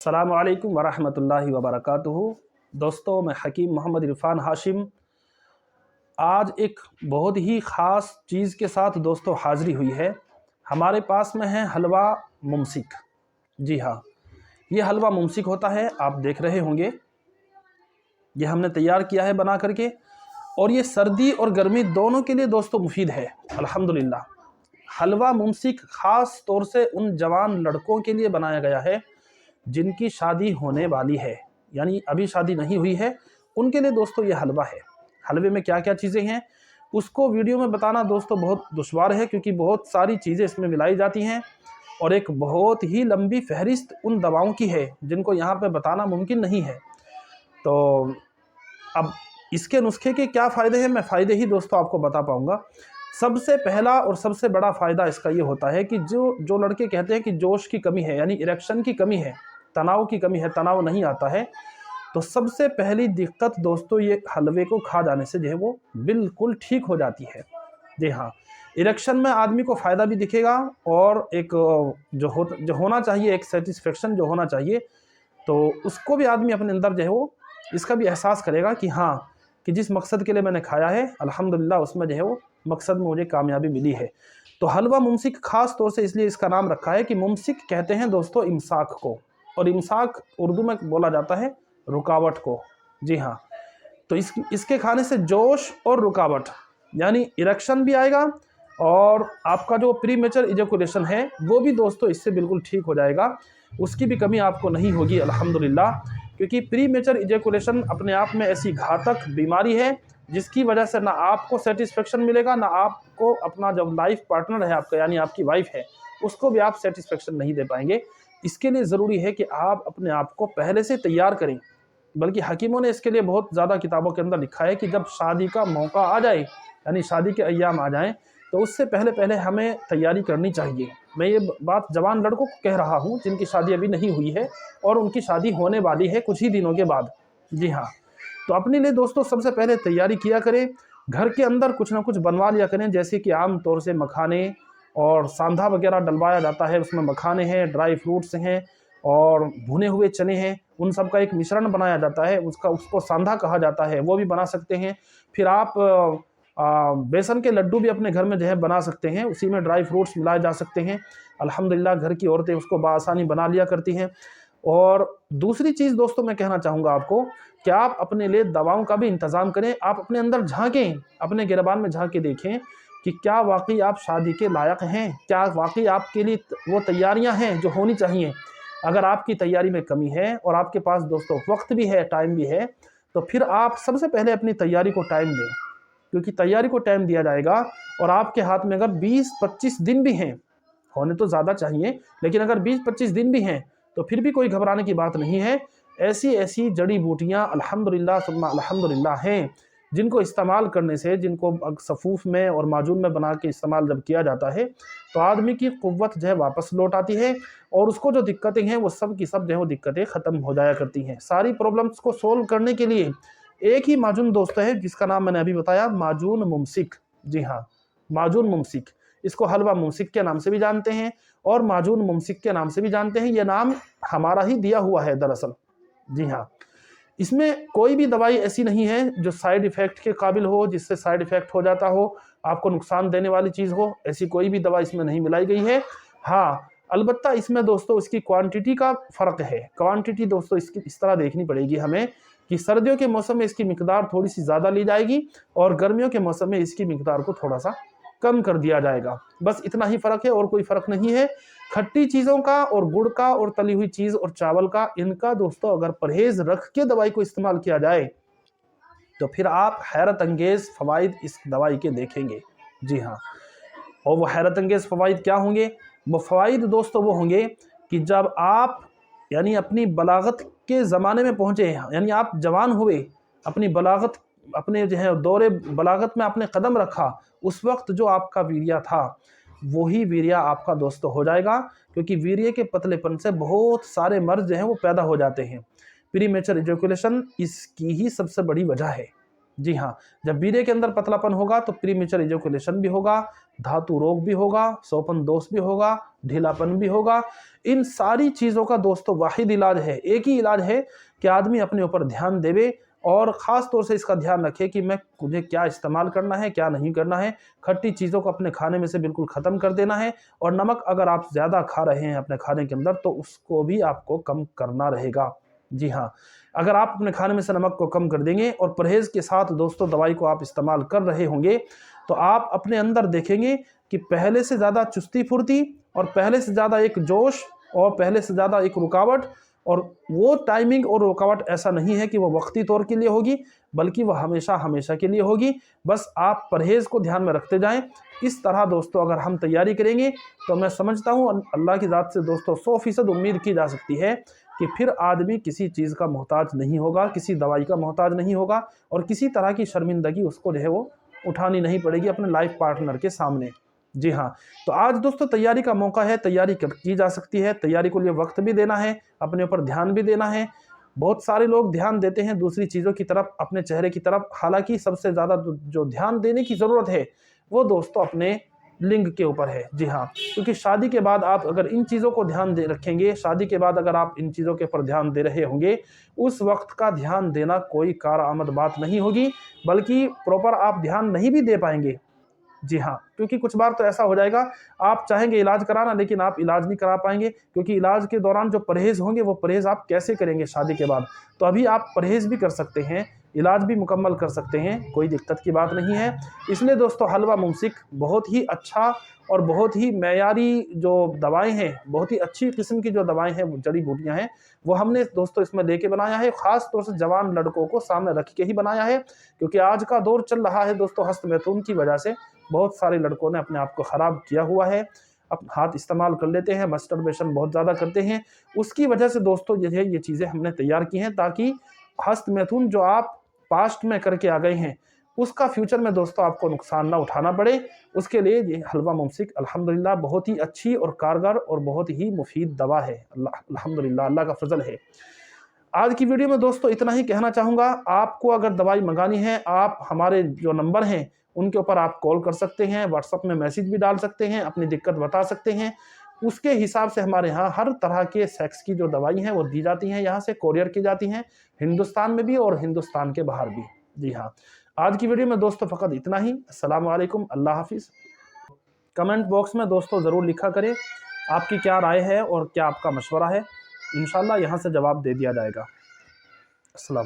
अस्सलामु अलैकुम वरहमतुल्लाहि वबरकातुहू। दोस्तों, मैं हकीम मोहम्मद इरफान हाशिम आज एक बहुत ही ख़ास चीज़ के साथ दोस्तों हाज़िरी हुई है। हमारे पास में है हलवा मुमसिक। जी हाँ, ये हलवा मुमसिक होता है, आप देख रहे होंगे। ये हमने तैयार किया है बना करके, और ये सर्दी और गर्मी दोनों के लिए दोस्तों मुफीद है अल्हम्दुलिल्लाह। हलवा मुमसिक ख़ास तौर से उन जवान लड़कों के लिए बनाया गया है जिनकी शादी होने वाली है, यानी अभी शादी नहीं हुई है, उनके लिए दोस्तों ये हलवा है। हलवे में क्या क्या चीज़ें हैं उसको वीडियो में बताना दोस्तों बहुत दुश्वार है, क्योंकि बहुत सारी चीज़ें इसमें मिलाई जाती हैं और एक बहुत ही लंबी फहरिस्त उन दवाओं की है जिनको यहाँ पे बताना मुमकिन नहीं है। तो अब इसके नुस्खे के क्या फ़ायदे हैं, मैं फ़ायदे ही दोस्तों आपको बता पाऊँगा। सबसे पहला और सबसे बड़ा फ़ायदा इसका ये होता है कि जो लड़के कहते हैं कि जोश की कमी है, यानी इरेक्शन की कमी है, तनाव की कमी है, तनाव नहीं आता है, तो सबसे पहली दिक्कत दोस्तों ये हलवे को खा जाने से जो है वो बिल्कुल ठीक हो जाती है। जी हाँ, इरेक्शन में आदमी को फ़ायदा भी दिखेगा और एक जो होना चाहिए, एक सेटिस्फेक्शन जो होना चाहिए, तो उसको भी आदमी अपने अंदर जो है वो इसका भी एहसास करेगा कि हाँ, कि जिस मकसद के लिए मैंने खाया है अल्हम्दुलिल्लाह उसमें जो है वो मकसद में मुझे कामयाबी मिली है। तो हलवा मुमसिक ख़ास तौर से इसलिए इसका नाम रखा है कि मुमसिक कहते हैं दोस्तों इमसाक को, और इमसाक उर्दू में बोला जाता है रुकावट को। जी हाँ, तो इसके खाने से जोश और रुकावट यानी इरेक्शन भी आएगा, और आपका जो प्रीमेचर इजैकुलेशन है वो भी दोस्तों इससे बिल्कुल ठीक हो जाएगा। उसकी भी कमी आपको नहीं होगी अल्हम्दुलिल्लाह, क्योंकि प्रीमेचर इजैकुलेशन अपने आप में ऐसी घातक बीमारी है जिसकी वजह से ना आपको सेटिस्फेक्शन मिलेगा, ना आपको अपना जो लाइफ पार्टनर है आपका, यानी आपकी वाइफ है, उसको भी आप सेटिस्फेक्शन नहीं दे पाएंगे। इसके लिए ज़रूरी है कि आप अपने आप को पहले से तैयार करें। बल्कि हकीमों ने इसके लिए बहुत ज़्यादा किताबों के अंदर लिखा है कि जब शादी का मौका आ जाए, यानी शादी के अय्याम आ जाएं, तो उससे पहले पहले हमें तैयारी करनी चाहिए। मैं ये बात जवान लड़कों को कह रहा हूँ जिनकी शादी अभी नहीं हुई है और उनकी शादी होने वाली है कुछ ही दिनों के बाद। जी हाँ, तो अपने लिए दोस्तों सबसे पहले तैयारी किया करें, घर के अंदर कुछ ना कुछ बनवा लिया करें, जैसे कि आम तौर से मखाने और सांधा वगैरह डलवाया जाता है, उसमें मखाने हैं, ड्राई फ्रूट्स हैं और भुने हुए चने हैं, उन सब का एक मिश्रण बनाया जाता है, उसको सांधा कहा जाता है, वो भी बना सकते हैं। फिर आप बेसन के लड्डू भी अपने घर में जो है बना सकते हैं, उसी में ड्राई फ्रूट्स मिलाए जा सकते हैं। अल्हम्दुलिल्लाह घर की औरतें उसको बआसानी बना लिया करती हैं। और दूसरी चीज़ दोस्तों मैं कहना चाहूँगा आपको कि आप अपने लिए दवाओं का भी इंतज़ाम करें। आप अपने अंदर झाँकें, अपने गिरबान में झाँक के देखें कि क्या वाक़ई आप शादी के लायक हैं, क्या वाक़ई आपके लिए वो तैयारियाँ हैं जो होनी चाहिए। अगर आपकी तैयारी में कमी है और आपके पास दोस्तों वक्त भी है, टाइम भी है, तो फिर आप सबसे पहले अपनी तैयारी को टाइम दें, क्योंकि तैयारी को टाइम दिया जाएगा और आपके हाथ में अगर 20-25 दिन भी हैं, होने तो ज़्यादा चाहिए, लेकिन अगर 20-25 दिन भी हैं तो फिर भी कोई घबराने की बात नहीं है। ऐसी ऐसी जड़ी बूटियाँ अल्हम्दुलिल्लाह सुम्मा अल्हम्दुलिल्लाह हैं जिनको इस्तेमाल करने से, जिनको सफ़ूफ में और माजून में बना के इस्तेमाल जब किया जाता है तो आदमी की क़ुव्वत जो है वापस लौट आती है, और उसको जो दिक्कतें हैं वो सब की सब जो है वो दिक्कतें ख़त्म हो जाया करती हैं। सारी प्रॉब्लम्स को सोल्व करने के लिए एक ही माजून दोस्त है जिसका नाम मैंने अभी बताया, माजून मुमसिक। जी हाँ, माजून मुमसिक, इसको हलवा मुमसिक के नाम से भी जानते हैं और माजून मुमसिक के नाम से भी जानते हैं। ये नाम हमारा ही दिया हुआ है दरअसल। जी हाँ, इसमें कोई भी दवाई ऐसी नहीं है जो साइड इफ़ेक्ट के काबिल हो, जिससे साइड इफ़ेक्ट हो जाता हो, आपको नुकसान देने वाली चीज़ हो, ऐसी कोई भी दवा इसमें नहीं मिलाई गई है। हाँ, अलबत्ता इसमें दोस्तों इसकी क्वांटिटी का फ़र्क है। क्वांटिटी दोस्तों इसकी इस तरह देखनी पड़ेगी हमें कि सर्दियों के मौसम में इसकी मिकदार थोड़ी-सी ज़्यादा ली जाएगी और गर्मियों के मौसम में इसकी मिकदार को थोड़ा-सा कम कर दिया जाएगा। बस इतना ही फ़र्क है और कोई फ़र्क नहीं है। खट्टी चीज़ों का और गुड़ का और तली हुई चीज़ और चावल का, इनका दोस्तों अगर परहेज़ रख के दवाई को इस्तेमाल किया जाए तो फिर आप हैरत अंगेज़ फ़वाइद इस दवाई के देखेंगे। जी हाँ, और वो हैरत अंगेज़ फ़वाइद क्या होंगे? वो फ़वाइद दोस्तों वो होंगे कि जब आप यानी अपनी बलागत के ज़माने में पहुँचे, यानी आप जवान हुए, अपनी बलागत अपने जो है दौरे बलागत में आपने कदम रखा, उस वक्त जो आपका वीर्य था वही वीर्य आपका दोस्तों हो जाएगा, क्योंकि वीर्य के पतलेपन से बहुत सारे मर्ज़ जो हैं वो पैदा हो जाते हैं। प्रीमेचर इजैकुलेशन इसकी ही सबसे बड़ी वजह है। जी हाँ, जब वीर्य के अंदर पतलापन होगा तो प्रीमेचर इजैकुलेशन भी होगा, धातु रोग भी होगा, सोपन दोष भी होगा, ढीलापन भी होगा। इन सारी चीज़ों का दोस्तों वाहिद इलाज है, एक ही इलाज है कि आदमी अपने ऊपर ध्यान देवे और ख़ास तौर से इसका ध्यान रखे कि मुझे क्या इस्तेमाल करना है, क्या नहीं करना है। खट्टी चीज़ों को अपने खाने में से बिल्कुल ख़त्म कर देना है और नमक अगर आप ज़्यादा खा रहे हैं अपने खाने के अंदर तो उसको भी आपको कम करना रहेगा। जी हाँ, अगर आप अपने खाने में से नमक को कम कर देंगे और परहेज़ के साथ दोस्तों दवाई को आप इस्तेमाल कर रहे होंगे, तो आप अपने अंदर देखेंगे कि पहले से ज़्यादा चुस्ती फुर्ती और पहले से ज़्यादा एक जोश और पहले से ज़्यादा एक रुकावट। और वो टाइमिंग और रुकावट ऐसा नहीं है कि वो वक्ती तौर के लिए होगी, बल्कि वह हमेशा हमेशा के लिए होगी। बस आप परहेज़ को ध्यान में रखते जाएं। इस तरह दोस्तों अगर हम तैयारी करेंगे तो मैं समझता हूँ अल्लाह की ज़ात से दोस्तों 100% उम्मीद की जा सकती है कि फिर आदमी किसी चीज़ का मोहताज नहीं होगा, किसी दवाई का मोहताज नहीं होगा और किसी तरह की शर्मिंदगी उसको जो है वो उठानी नहीं पड़ेगी अपने लाइफ पार्टनर के सामने। जी हाँ, तो आज दोस्तों तैयारी का मौका है, तैयारी की जा सकती है। तैयारी को लिए वक्त भी देना है, अपने ऊपर ध्यान भी देना है। बहुत सारे लोग ध्यान देते हैं दूसरी चीज़ों की तरफ, अपने चेहरे की तरफ। हालांकि सबसे ज़्यादा जो ध्यान देने की ज़रूरत है वो दोस्तों अपने लिंग के ऊपर है। जी हाँ, क्योंकि शादी के बाद आप अगर इन चीज़ों को ध्यान दे रखेंगे, शादी के बाद अगर आप इन चीज़ों के ऊपर ध्यान दे रहे होंगे, उस वक्त का ध्यान देना कोई कारआमद बात नहीं होगी, बल्कि प्रॉपर आप ध्यान नहीं भी दे पाएंगे। जी हाँ, क्योंकि कुछ बार तो ऐसा हो जाएगा, आप चाहेंगे इलाज कराना लेकिन आप इलाज नहीं करा पाएँगे, क्योंकि इलाज के दौरान जो परहेज़ होंगे वो परहेज़ आप कैसे करेंगे शादी के बाद? तो अभी आप परहेज़ भी कर सकते हैं, इलाज भी मुकम्मल कर सकते हैं, कोई दिक्कत की बात नहीं है। इसलिए दोस्तों हलवा मुमसिक बहुत ही अच्छा और बहुत ही मयारी जो दवाएँ हैं, बहुत ही अच्छी किस्म की जो दवाएँ हैं, वो जड़ी-बूटियाँ हैं, वो हमने दोस्तों इसमें लेके बनाया है। ख़ास तौर से जवान लड़कों को सामने रख के ही बनाया है, क्योंकि आज का दौर चल रहा है दोस्तों हस्तमैथुन की वजह से बहुत सारे लड़कों ने अपने आप को ख़राब किया हुआ है। अब हाथ इस्तेमाल कर लेते हैं, मस्टरबेशन बहुत ज़्यादा करते हैं। उसकी वजह से दोस्तों ये चीज़ें हमने तैयार की हैं ताकि हस्तमैथुन जो आप पास्ट में करके आ गए हैं, उसका फ्यूचर में दोस्तों आपको नुकसान ना उठाना पड़े। उसके लिए ये हलवा मुमसिक अल्हम्दुलिल्लाह बहुत ही अच्छी और कारगर और बहुत ही मुफीद दवा है। अल्हम्दुलिल्लाह, अल्लाह का फ़ज़ल है। आज की वीडियो में दोस्तों इतना ही कहना चाहूँगा। आपको अगर दवाई मंगानी है, आप हमारे जो नंबर हैं उनके ऊपर आप कॉल कर सकते हैं, व्हाट्सएप में मैसेज भी डाल सकते हैं, अपनी दिक्कत बता सकते हैं। उसके हिसाब से हमारे यहाँ हर तरह के सेक्स की जो दवाई हैं वो दी जाती हैं, यहाँ से कोरियर की जाती हैं, हिंदुस्तान में भी और हिंदुस्तान के बाहर भी। जी हाँ, आज की वीडियो में दोस्तों फ़कत इतना ही। अस्सलाम वालेकुम, अल्लाह हाफ़िज़। कमेंट बॉक्स में दोस्तों ज़रूर लिखा करें आपकी क्या राय है और क्या आपका मशवरा है। इंशाअल्लाह यहाँ से जवाब दे दिया जाएगा। अस्सलाम।